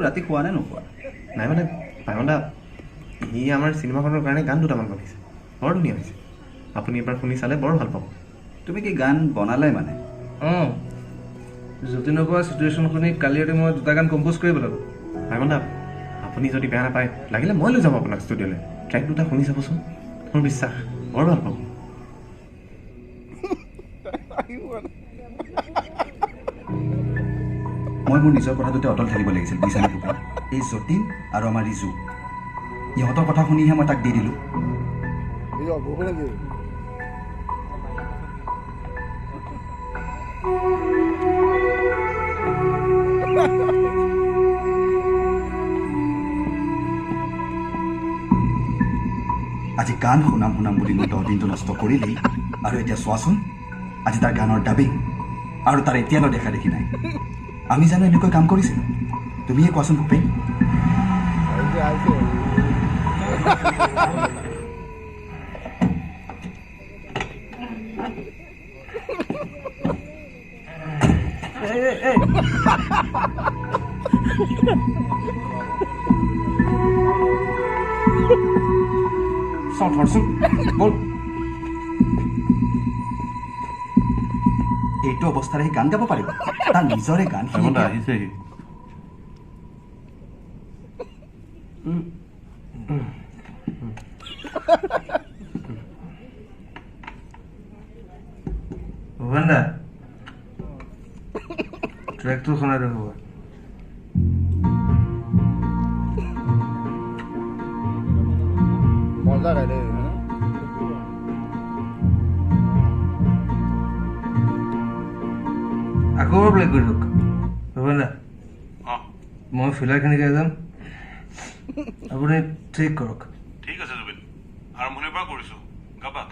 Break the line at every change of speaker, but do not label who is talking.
ৰাতি খোৱা নে নোখোৱা?
নাই মানে পাইমন দা সি আমাৰ চিনেমাখনৰ কাৰণে গান দুটামান বনাইছে বৰ ধুনীয়া হৈছে আপুনি এবাৰ শুনি চালে বৰ ভাল পাব
তুমি কি গান বনালাই মানে?
অঁ যতীনৰ পৰা চিটুৱেশ্যন শুনি কালি ৰাতি মই দুটা গান কম্প'জ কৰি পেলালোঁ
পাইমন দা আপুনি যদি বেয়া নাপায় লাগিলে মই লৈ যাম আপোনাক ষ্টুডিঅ'লৈ ট্ৰেক দুটা শুনি চাবচোন মোৰ বিশ্বাস বৰ ভাল পাব
মই মোৰ নিজৰ কথাটোতে অটল থাকিব লাগিছিল বুজিছানে পুকা? এই যতীন আৰু আমাৰ ৰিজু ইহঁতৰ কথা শুনিহে মই তাক দি দিলোঁ। আজি গান শুনাম বুলি মই 10 দিনটো নষ্ট কৰিলেই আৰু এতিয়া চোৱাচোন আজি তাৰ গানৰ ডাবিং আৰু তাৰ এতিয়ালৈ দেখা দেখি নাই। আমি জানো এনেকৈ কাম কৰিছিলোঁ? তুমিয়ে কোৱাচোন ভূপেন। এইটো অৱস্থাৰে সি গান গাব পাৰিব? তাৰ নিজৰে গান
আহিছেহি
ভূপেন দা ট্ৰেকটো শুনাই দিব
মজা গাই দে
আকৌ প্লে কৰি দিয়ক ভূপেন দা মই ফিলাৰখিনি গাই যাম আপুনি ঠিক কৰক
ঠিক আছে জুবিন আৰম্ভণিৰ পৰা কৰিছোঁ গাবা